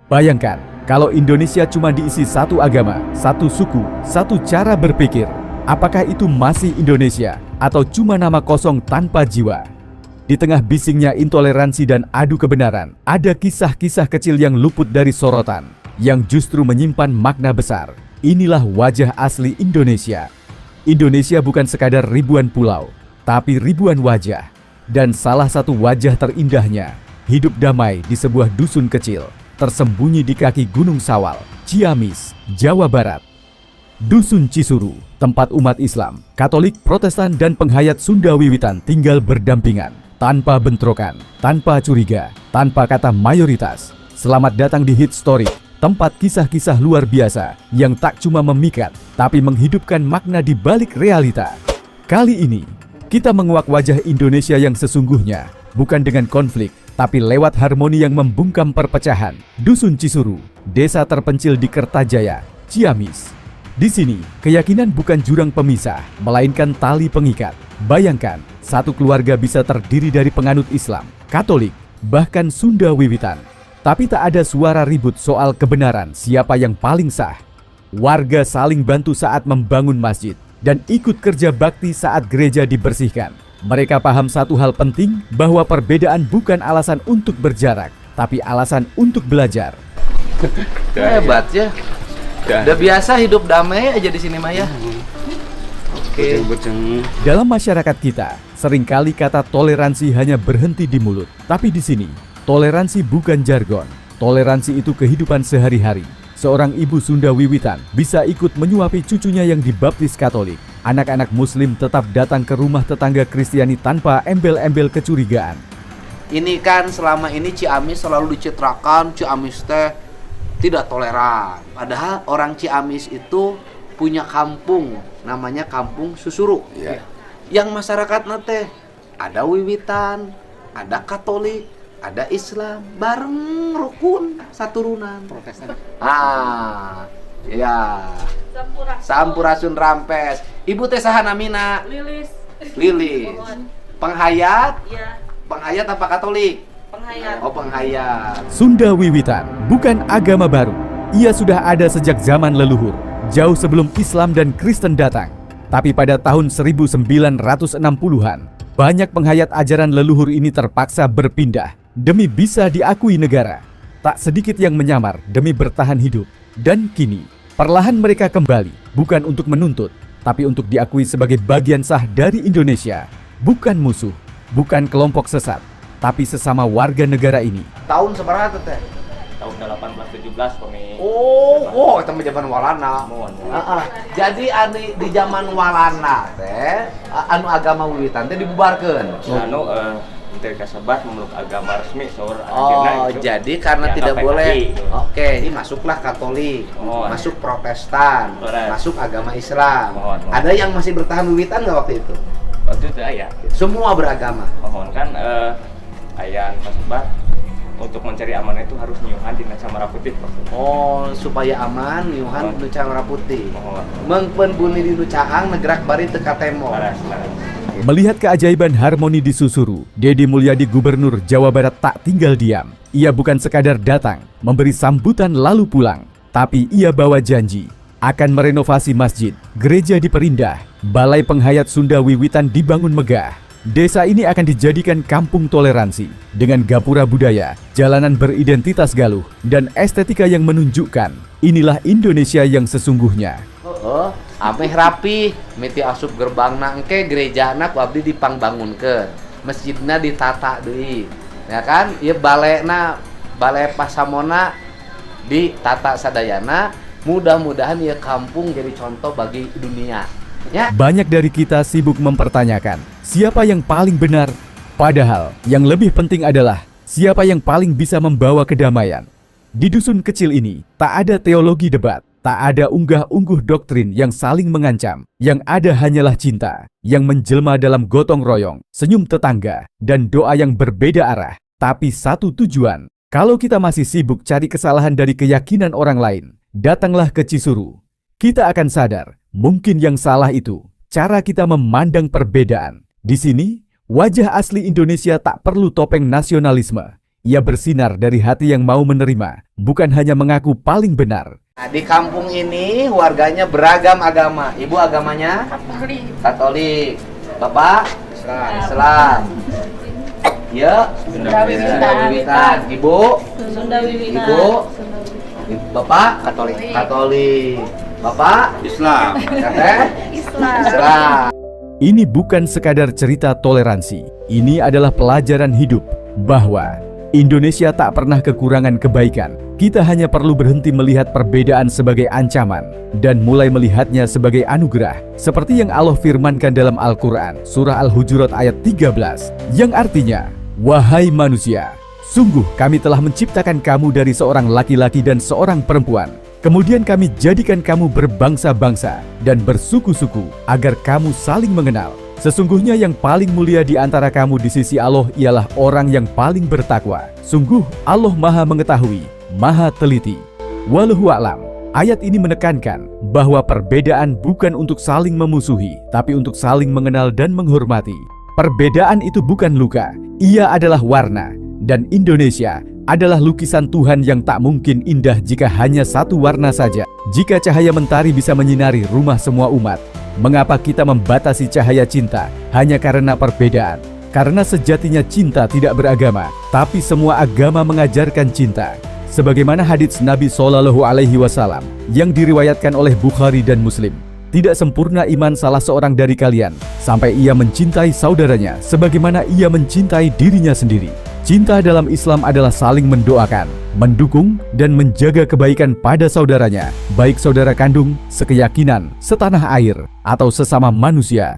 Bayangkan, kalau Indonesia cuma diisi satu agama, satu suku, satu cara berpikir, apakah itu masih Indonesia atau cuma nama kosong tanpa jiwa? Di tengah bisingnya intoleransi dan adu kebenaran, ada kisah-kisah kecil yang luput dari sorotan, yang justru menyimpan makna besar. Inilah wajah asli Indonesia. Indonesia bukan sekadar ribuan pulau, tapi ribuan wajah. Dan salah satu wajah terindahnya, hidup damai di sebuah dusun kecil, tersembunyi di kaki Gunung Sawal, Ciamis, Jawa Barat. Dusun Cisuru, tempat umat Islam, Katolik, Protestan, dan penghayat Sunda Wiwitan tinggal berdampingan, tanpa bentrokan, tanpa curiga, tanpa kata mayoritas. Selamat datang di Hit Story, tempat kisah-kisah luar biasa yang tak cuma memikat, tapi menghidupkan makna di balik realita. Kali ini, kita menguak wajah Indonesia yang sesungguhnya, bukan dengan konflik, tapi lewat harmoni yang membungkam perpecahan. Dusun Cisuru, desa terpencil di Kertajaya, Ciamis. Di sini, keyakinan bukan jurang pemisah, melainkan tali pengikat. Bayangkan, satu keluarga bisa terdiri dari penganut Islam, Katolik, bahkan Sunda Wiwitan. Tapi tak ada suara ribut soal kebenaran siapa yang paling sah. Warga saling bantu saat membangun masjid dan ikut kerja bakti saat gereja dibersihkan. Mereka paham satu hal penting, bahwa perbedaan bukan alasan untuk berjarak, tapi alasan untuk belajar. Hebat ya. Udah biasa hidup damai aja di sini Maya. Oke. Dalam masyarakat kita, seringkali kata toleransi hanya berhenti di mulut. Tapi di sini, toleransi bukan jargon. Toleransi itu kehidupan sehari-hari. Seorang ibu Sunda Wiwitan bisa ikut menyuapi cucunya yang dibaptis Katolik. Anak-anak Muslim tetap datang ke rumah tetangga Kristiani tanpa embel-embel kecurigaan. Ini kan selama ini Ciamis selalu dicitrakan Ciamis teh tidak toleran. Padahal orang Ciamis itu punya kampung, namanya Kampung Susuru. Yeah. Yang masyarakatnya teh ada Wiwitan, ada Katolik, ada Islam, bareng rukun saturunan. Protestan. Ya. Sampurasun Rampes. Ibu teh saha namina? Lilis. Penghayat? Iya. Penghayat apa Katolik? Penghayat. Oh, penghayat. Sunda Wiwitan bukan agama baru. Ia sudah ada sejak zaman leluhur, jauh sebelum Islam dan Kristen datang. Tapi pada tahun 1960-an, banyak penghayat ajaran leluhur ini terpaksa berpindah demi bisa diakui negara. Tak sedikit yang menyamar demi bertahan hidup. Dan kini, perlahan mereka kembali, bukan untuk menuntut, tapi untuk diakui sebagai bagian sah dari Indonesia. Bukan musuh, bukan kelompok sesat, tapi sesama warga negara ini. Tahun seberapa teh? Tahun 1817 kami. Oh, itu zaman Walana. Jadi di zaman Walana teh anu agama Wiwitan teh dibubarkeun. Dari kasabat memeluk agama resmi seorang. Jadi karena tidak boleh. Oke, masuklah Katolik, masuk Protestan, masuk agama Islam. Ada yang masih bertahan Wiwitan nggak waktu itu? Waktu itu ya. Semua beragama. Kan ayah kasabat untuk mencari aman itu harus nyuhan di Camara Putih. Supaya aman nyuhan di Camara Putih. Mengpen buni di Caang negrak bari teka temo. Melihat keajaiban harmoni di Susuru, Deddy Mulyadi Gubernur Jawa Barat tak tinggal diam. Ia bukan sekadar datang, memberi sambutan lalu pulang, tapi ia bawa janji akan merenovasi masjid, gereja diperindah, balai penghayat Sunda Wiwitan dibangun megah. Desa ini akan dijadikan kampung toleransi dengan gapura budaya, jalanan beridentitas Galuh, dan estetika yang menunjukkan inilah Indonesia yang sesungguhnya. Ameh rapi, miti asup gerbangna engke gerejana ku abdi dipangbangunkeun. Masjidna ditata deui. Ya kan? Ieu balai pasamona ditata sadayana. Mudah-mudahan ieu kampung jadi contoh bagi dunia. Ya. Banyak dari kita sibuk mempertanyakan siapa yang paling benar, padahal yang lebih penting adalah siapa yang paling bisa membawa kedamaian. Di dusun kecil ini tak ada teologi debat, tak ada unggah-ungguh doktrin yang saling mengancam. Yang ada hanyalah cinta yang menjelma dalam gotong royong, senyum tetangga, dan doa yang berbeda arah, tapi satu tujuan. Kalau kita masih sibuk cari kesalahan dari keyakinan orang lain, datanglah ke Cisuru. Kita akan sadar, mungkin yang salah itu cara kita memandang perbedaan. Di sini, wajah asli Indonesia tak perlu topeng nasionalisme. Ia bersinar dari hati yang mau menerima, bukan hanya mengaku paling benar. Nah, di kampung ini warganya beragam agama. Ibu agamanya? Katolik. Bapak? Islam. Ya, Sunda Wiwitan. Ibu? Sunda Wiwitan. Ibu? Bapak? Katolik. Bapak? Islam. Teteh? Islam. Islam. Ini bukan sekadar cerita toleransi. Ini adalah pelajaran hidup bahwa Indonesia tak pernah kekurangan kebaikan. Kita hanya perlu berhenti melihat perbedaan sebagai ancaman dan mulai melihatnya sebagai anugerah. Seperti yang Allah firmankan dalam Al-Quran, surah Al-Hujurat ayat 13, yang artinya, "Wahai manusia, sungguh kami telah menciptakan kamu dari seorang laki-laki dan seorang perempuan. Kemudian kami jadikan kamu berbangsa-bangsa dan bersuku-suku agar kamu saling mengenal. Sesungguhnya yang paling mulia di antara kamu di sisi Allah ialah orang yang paling bertakwa. Sungguh Allah Maha Mengetahui, Maha Teliti." Wallahu a'lam. Ayat ini menekankan bahwa perbedaan bukan untuk saling memusuhi, tapi untuk saling mengenal dan menghormati. Perbedaan itu bukan luka, ia adalah warna. Dan Indonesia adalah lukisan Tuhan yang tak mungkin indah jika hanya satu warna saja. Jika cahaya mentari bisa menyinari rumah semua umat, mengapa kita membatasi cahaya cinta hanya karena perbedaan? Karena sejatinya cinta tidak beragama, tapi semua agama mengajarkan cinta. Sebagaimana hadits Nabi SAW yang diriwayatkan oleh Bukhari dan Muslim. Tidak sempurna iman salah seorang dari kalian sampai ia mencintai saudaranya sebagaimana ia mencintai dirinya sendiri. Cinta dalam Islam adalah saling mendoakan, mendukung, dan menjaga kebaikan pada saudaranya, baik saudara kandung, sekeyakinan, setanah air, atau sesama manusia.